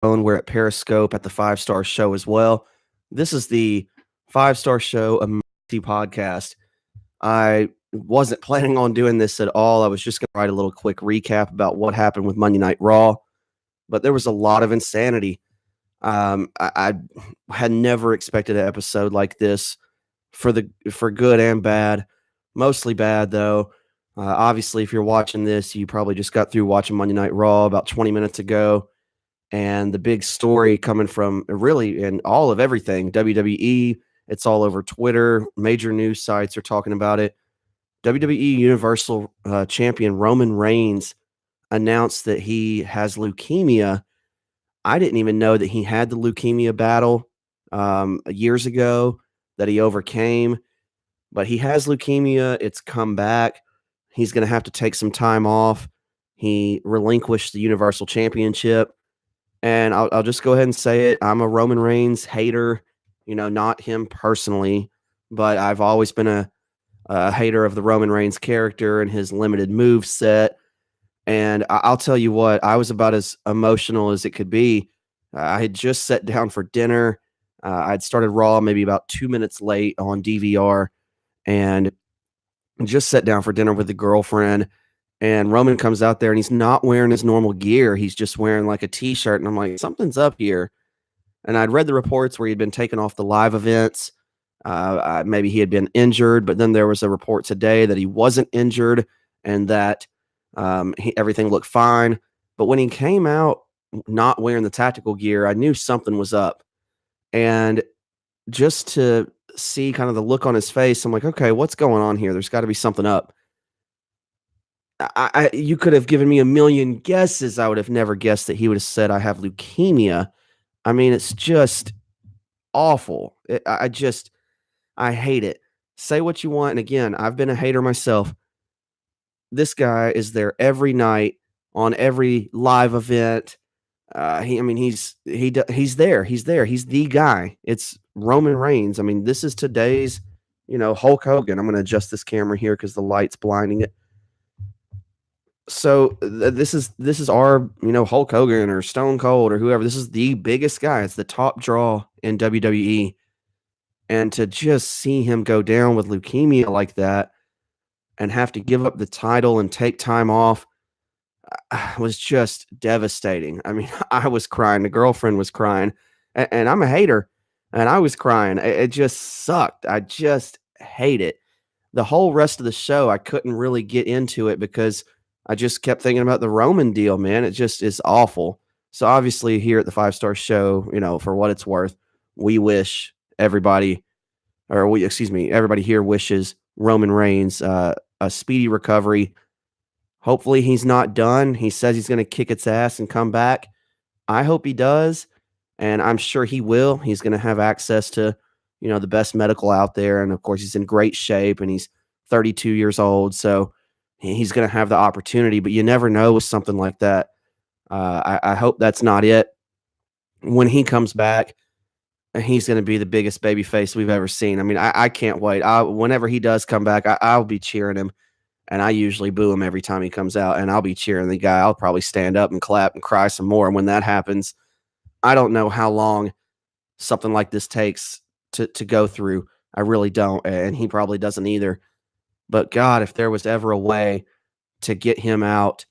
phone. We're at Periscope at the Five Star Show as well. This is the Five Star Show Emergency Podcast. I wasn't planning on doing this at all. I was just going to write a little quick recap about what happened with Monday Night Raw, but there was a lot of insanity. I had never expected an episode like this for good and bad. Mostly bad though. Obviously, if you're watching this, you probably just got through watching Monday Night Raw about 20 minutes ago. And the big story coming from really in all of everything WWE, it's all over Twitter. Major news sites are talking about it. WWE Universal Champion Roman Reigns announced that he has leukemia. I didn't even know that he had the leukemia battle years ago that he overcame, but he has leukemia. It's come back. He's going to have to take some time off. He relinquished the Universal Championship. And I'll just go ahead and say it. I'm a Roman Reigns hater, not him personally, but I've always been a hater of the Roman Reigns character and his limited move set. And I'll tell you what, I was about as emotional as it could be. I had just sat down for dinner. I'd started Raw maybe about 2 minutes late on DVR and just sat down for dinner with the girlfriend. And Roman comes out there and he's not wearing his normal gear. He's just wearing like a t-shirt. And I'm like, something's up here. And I'd read the reports where he'd been taken off the live events. Maybe he had been injured, but then there was a report today that he wasn't injured and that everything looked fine. But when he came out not wearing the tactical gear, I knew something was up. And just to see kind of the look on his face, I'm like, okay, what's going on here? There's got to be something up. You could have given me a million guesses. I would have never guessed that he would have said I have leukemia. I mean, it's just awful. I hate it. Say what you want. And again, I've been a hater myself. This guy is there every night on every live event. He's there. He's there. He's the guy. It's Roman Reigns. I mean, this is today's, Hulk Hogan. I'm going to adjust this camera here because the light's blinding it. So this is our Hulk Hogan or Stone Cold or whoever. This is the biggest guy. It's the top draw in WWE, and to just see him go down with leukemia like that and have to give up the title and take time off was just devastating. I mean, I was crying. The girlfriend was crying, and I'm a hater, and I was crying. It just sucked. I just hate it. The whole rest of the show, I couldn't really get into it because I just kept thinking about the Roman deal, man. It just is awful. So obviously here at the Five Star Show, for what it's worth, we wish everybody, everybody here wishes Roman Reigns a speedy recovery. Hopefully he's not done. He says he's going to kick its ass and come back. I hope he does, and I'm sure he will. He's going to have access to, the best medical out there, and of course he's in great shape, and he's 32 years old, so he's going to have the opportunity, but you never know with something like that. I hope that's not it. When he comes back, he's going to be the biggest babyface we've ever seen. I mean, I can't wait. Whenever he does come back, I'll be cheering him, and I usually boo him every time he comes out, and I'll be cheering the guy. I'll probably stand up and clap and cry some more. And when that happens, I don't know how long something like this takes to go through. I really don't, and he probably doesn't either. But God, if there was ever a way to get him out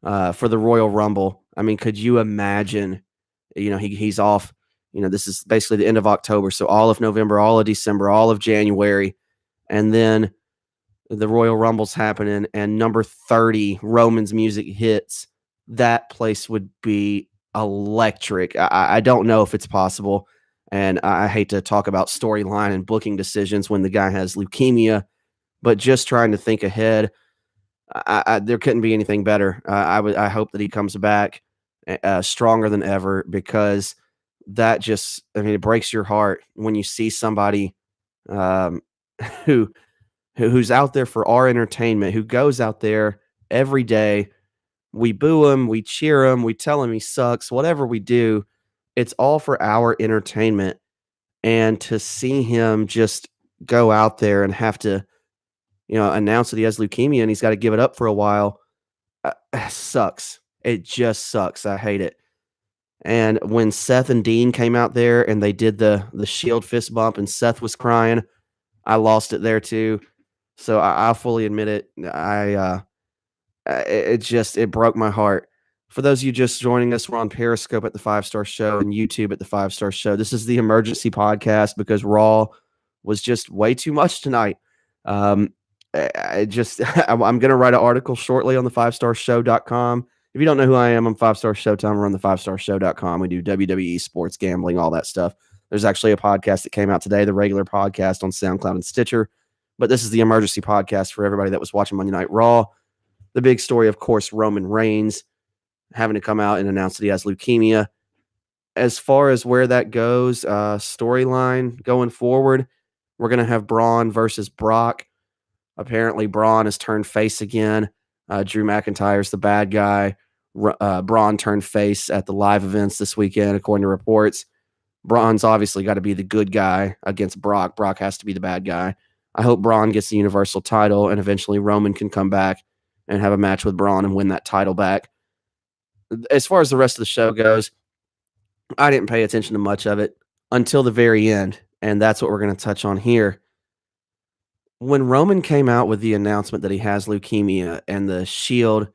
for the Royal Rumble, I mean, could you imagine? He's off. This is basically the end of October, so all of November, all of December, all of January, and then the Royal Rumble's happening, and number 30 Roman's music hits. That place would be electric. I don't know if it's possible, and I hate to talk about storyline and booking decisions when the guy has leukemia. But just trying to think ahead, there couldn't be anything better. I hope that he comes back stronger than ever, because that just, it breaks your heart when you see somebody who's out there for our entertainment, who goes out there every day. We boo him, we cheer him, we tell him he sucks, whatever we do, it's all for our entertainment. And to see him just go out there and have to announce that he has leukemia and he's got to give it up for a while, sucks. It just sucks. I hate it. And when Seth and Dean came out there and they did the Shield fist bump and Seth was crying, I lost it there too. So I'll fully admit it. It broke my heart. For those of you just joining us, we're on Periscope at the 5-Star Show and YouTube at the 5-Star Show. This is the emergency podcast because Raw was just way too much tonight. I'm going to write an article shortly on the 5starshow.com. If you don't know who I am, I'm 5-Star Showtime. We're on the 5starshow.com. We do WWE, sports, gambling, all that stuff. There's actually a podcast that came out today, the regular podcast on SoundCloud and Stitcher. But this is the emergency podcast for everybody that was watching Monday Night Raw. The big story, of course, Roman Reigns having to come out and announce that he has leukemia. As far as where that goes, storyline going forward, we're going to have Braun versus Brock. Apparently, Braun has turned face again. Drew McIntyre's the bad guy. Braun turned face at the live events this weekend, according to reports. Braun's obviously got to be the good guy against Brock. Brock has to be the bad guy. I hope Braun gets the Universal title and eventually Roman can come back and have a match with Braun and win that title back. As far as the rest of the show goes, I didn't pay attention to much of it until the very end, and that's what we're going to touch on here. When Roman came out with the announcement that he has leukemia and the Shield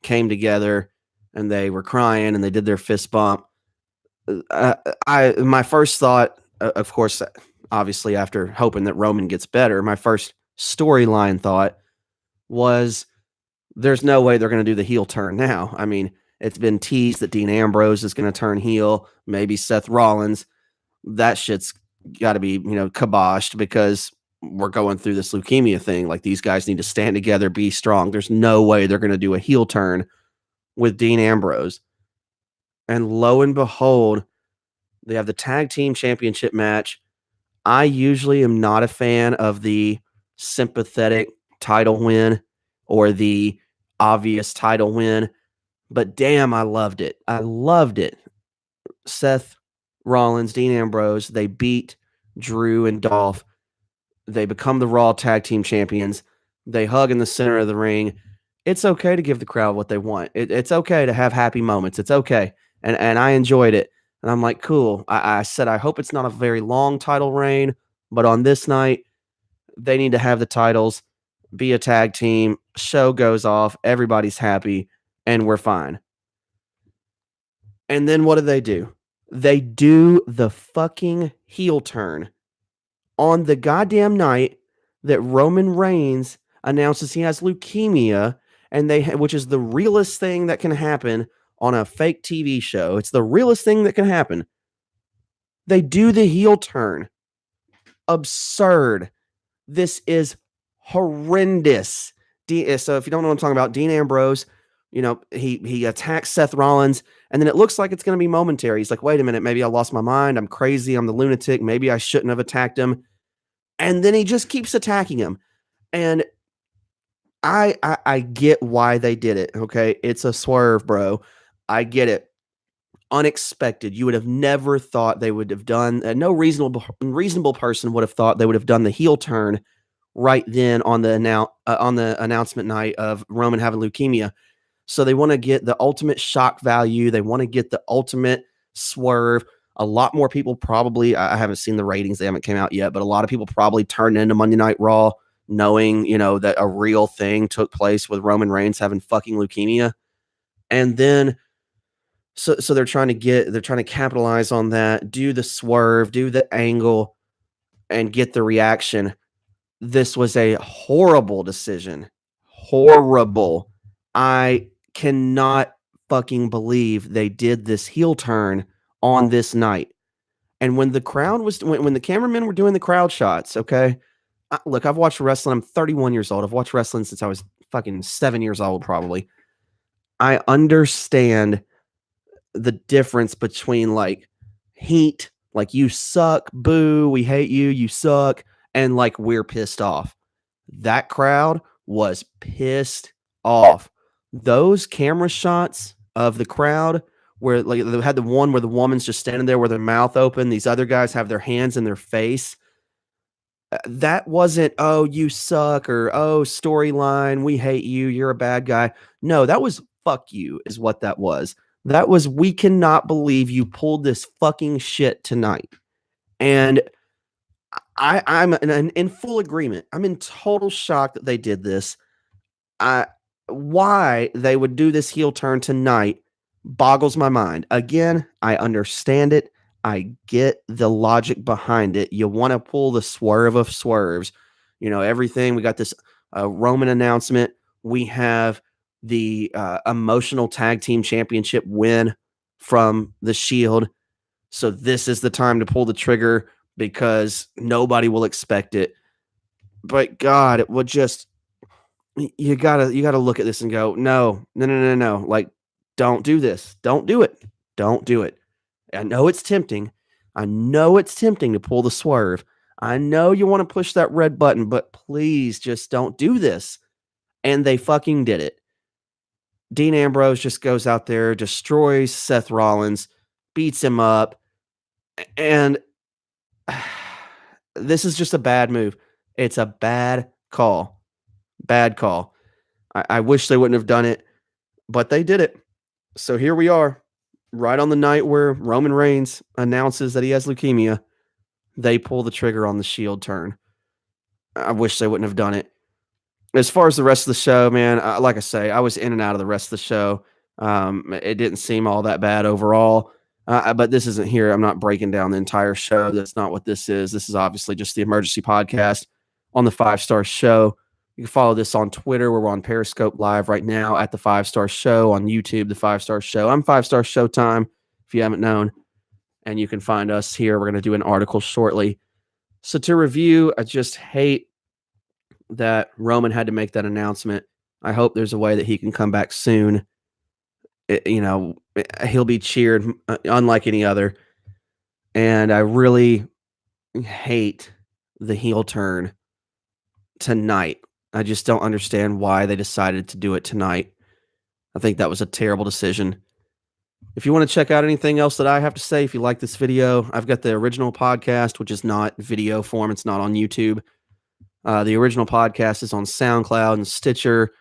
came together and they were crying and they did their fist bump, my first thought, of course, obviously after hoping that Roman gets better, my first storyline thought was there's no way they're going to do the heel turn now. I mean, it's been teased that Dean Ambrose is going to turn heel, maybe Seth Rollins. That shit's got to be, kiboshed because we're going through this leukemia thing. Like, these guys need to stand together, be strong. There's no way they're going to do a heel turn with Dean Ambrose. And lo and behold, they have the tag team championship match. I usually am not a fan of the sympathetic title win or the obvious title win, but damn, I loved it. I loved it. Seth Rollins, Dean Ambrose, they beat Drew and Dolph. They become the Raw Tag Team Champions. They hug in the center of the ring. It's okay to give the crowd what they want. It's okay to have happy moments. It's okay. And I enjoyed it. And I'm like, cool. I said, I hope it's not a very long title reign, but on this night, they need to have the titles, be a tag team, show goes off, everybody's happy, and we're fine. And then what do? They do the fucking heel turn on the goddamn night that Roman Reigns announces he has leukemia, and which is the realest thing that can happen on a fake TV show. It's the realest thing that can happen. They do the heel turn. Absurd. This is horrendous. So if you don't know what I'm talking about, Dean Ambrose, he attacks Seth Rollins, and then it looks like it's going to be momentary. He's like, wait a minute, maybe I lost my mind. I'm crazy. I'm the lunatic. Maybe I shouldn't have attacked him. And then he just keeps attacking him. And I get why they did it, okay? It's a swerve, bro. I get it. Unexpected. You would have never thought they would have done, no reasonable person would have thought they would have done the heel turn right then on the announcement night of Roman having leukemia. So they want to get the ultimate shock value. They want to get the ultimate swerve. A lot more people probably, I haven't seen the ratings, they haven't came out yet, but a lot of people probably turned into Monday Night Raw knowing, that a real thing took place with Roman Reigns having fucking leukemia. And then so they're trying to capitalize on that, do the swerve, do the angle, and get the reaction. This was a horrible decision. Horrible. I cannot fucking believe they did this heel turn on this night. And when the crowd was, when the cameramen were doing the crowd shots, okay, look, I've watched wrestling. I'm 31 years old. I've watched wrestling since I was fucking 7 years old, probably. I understand the difference between like heat, like you suck, boo, we hate you, you suck, and like we're pissed off. That crowd was pissed off. Those camera shots of the crowd where like they had the one where the woman's just standing there with her mouth open, these other guys have their hands in their face. That wasn't, oh, you suck, or oh, storyline, we hate you, you're a bad guy. No, that was fuck you is what that was. That was, we cannot believe you pulled this fucking shit tonight. And I'm in full agreement. I'm in total shock that they did this. I Why they would do this heel turn tonight boggles my mind. Again, I understand it. I get the logic behind it. You want to pull the swerve of swerves. Everything. We got this Roman announcement. We have the emotional tag team championship win from the Shield. So this is the time to pull the trigger because nobody will expect it. But God, it would just, you gotta look at this and go, no, no, no, no, no. Like, don't do this. Don't do it. Don't do it. I know it's tempting. I know it's tempting to pull the swerve. I know you want to push that red button, but please just don't do this. And they fucking did it. Dean Ambrose just goes out there, destroys Seth Rollins, beats him up, and this is just a bad move. It's a bad call. Bad call. I wish they wouldn't have done it, but they did it. So here we are, right on the night where Roman Reigns announces that he has leukemia. They pull the trigger on the Shield turn. I wish they wouldn't have done it. As far as the rest of the show, man, like I say, I was in and out of the rest of the show. It didn't seem all that bad overall. But this isn't here. I'm not breaking down the entire show. That's not what this is. This is obviously just the emergency podcast on the 5-Star Show. You can follow this on Twitter. We're on Periscope Live right now at the 5-Star Show, on YouTube, the 5-Star Show. I'm 5-Star Showtime, if you haven't known. And you can find us here. We're going to do an article shortly. So to review, I just hate that Roman had to make that announcement. I hope there's a way that he can come back soon. He'll be cheered unlike any other. And I really hate the heel turn tonight. I just don't understand why they decided to do it tonight. I think that was a terrible decision. If you want to check out anything else that I have to say, if you like this video, I've got the original podcast, which is not video form. It's not on YouTube. The original podcast is on SoundCloud and Stitcher.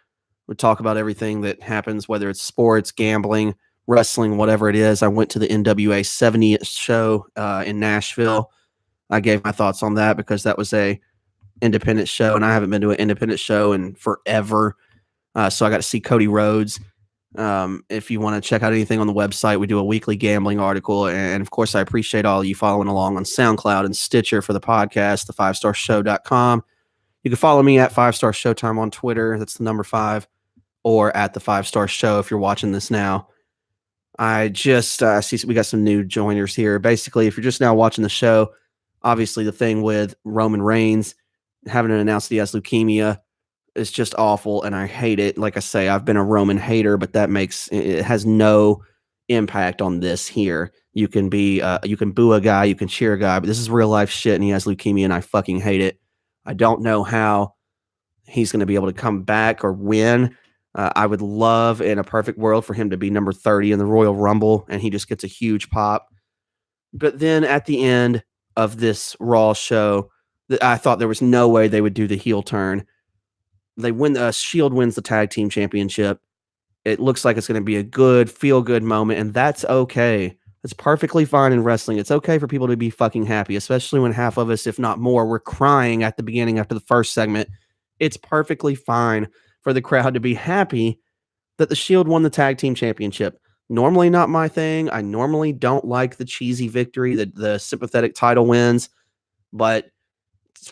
We talk about everything that happens, whether it's sports, gambling, wrestling, whatever it is. I went to the NWA 70th show in Nashville. I gave my thoughts on that because that was a independent show, and I haven't been to an independent show in forever. So I got to see Cody Rhodes. If you want to check out anything on the website, we do a weekly gambling article. And of course, I appreciate all of you following along on SoundCloud and Stitcher for the podcast, the5starshow.com. You can follow me at 5-Star Showtime on Twitter. That's the number 5, or at the 5-Star Show if you're watching this now. I just see we got some new joiners here. Basically, if you're just now watching the show, obviously the thing with Roman Reigns having to announce that he has leukemia is just awful, and I hate it. Like I say, I've been a Roman hater, but it has no impact on this here. You can boo a guy, you can cheer a guy, but this is real life shit, and he has leukemia, and I fucking hate it. I don't know how he's going to be able to come back or win. I would love, in a perfect world, for him to be number 30 in the Royal Rumble, and he just gets a huge pop. But then at the end of this Raw show, I thought there was no way they would do the heel turn. They win. Shield wins the tag team championship. It looks like it's going to be a good, feel-good moment, and that's okay. It's perfectly fine in wrestling. It's okay for people to be fucking happy, especially when half of us, if not more, were crying at the beginning after the first segment. It's perfectly fine for the crowd to be happy that the Shield won the tag team championship. Normally not my thing. I normally don't like the cheesy victory, the sympathetic title wins, but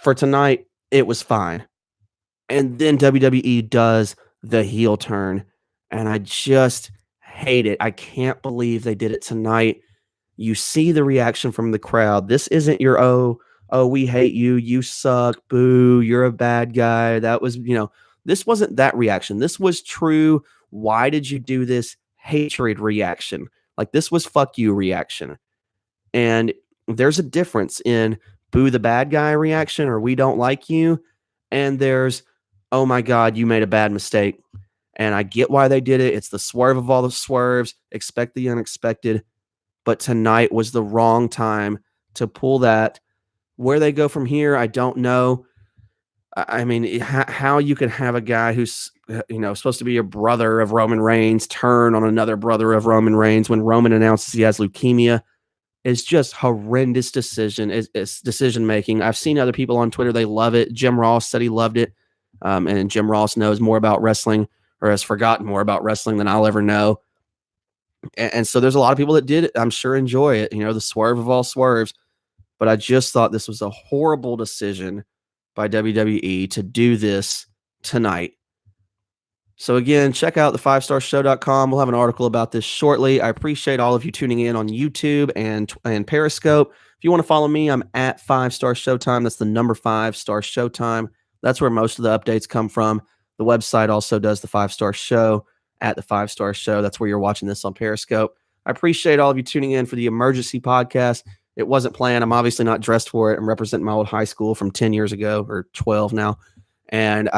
for tonight, it was fine. And then WWE does the heel turn, and I just hate it. I can't believe they did it tonight. You see the reaction from the crowd. This isn't your, oh, we hate you, you suck, boo, you're a bad guy. That was, this wasn't that reaction. This was true, why did you do this, hatred reaction. Like, this was fuck you reaction. And there's a difference in boo the bad guy reaction, or we don't like you, and there's, oh my God, you made a bad mistake. And I get why they did it. It's the swerve of all the swerves. Expect the unexpected. But tonight was the wrong time to pull that. Where they go from here, I don't know. I mean, how you can have a guy who's, supposed to be a brother of Roman Reigns turn on another brother of Roman Reigns when Roman announces he has leukemia is just horrendous decision. It's decision making. I've seen other people on Twitter, they love it. Jim Ross said he loved it. And Jim Ross knows more about wrestling, or has forgotten more about wrestling than I'll ever know. And so there's a lot of people that did, I'm sure, enjoy it. The swerve of all swerves. But I just thought this was a horrible decision by WWE to do this tonight. So again, check out the 5starshow.com. We'll have an article about this shortly. I appreciate all of you tuning in on YouTube and Periscope. If you want to follow me, I'm at 5-Star Showtime. That's the number 5-Star Showtime. That's where most of the updates come from. The website also does the 5-Star Show at the 5-Star Show. That's where you're watching this on Periscope. I appreciate all of you tuning in for the emergency podcast. It wasn't planned. I'm obviously not dressed for it. I'm representing my old high school from 10 years ago, or 12 now. And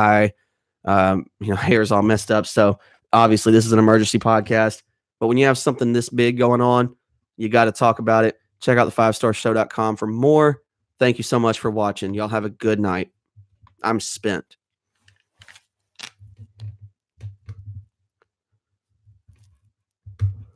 hair's all messed up. So obviously this is an emergency podcast, but when you have something this big going on, you got to talk about it. Check out the 5starshow.com for more. Thank you so much for watching. Y'all have a good night. I'm spent.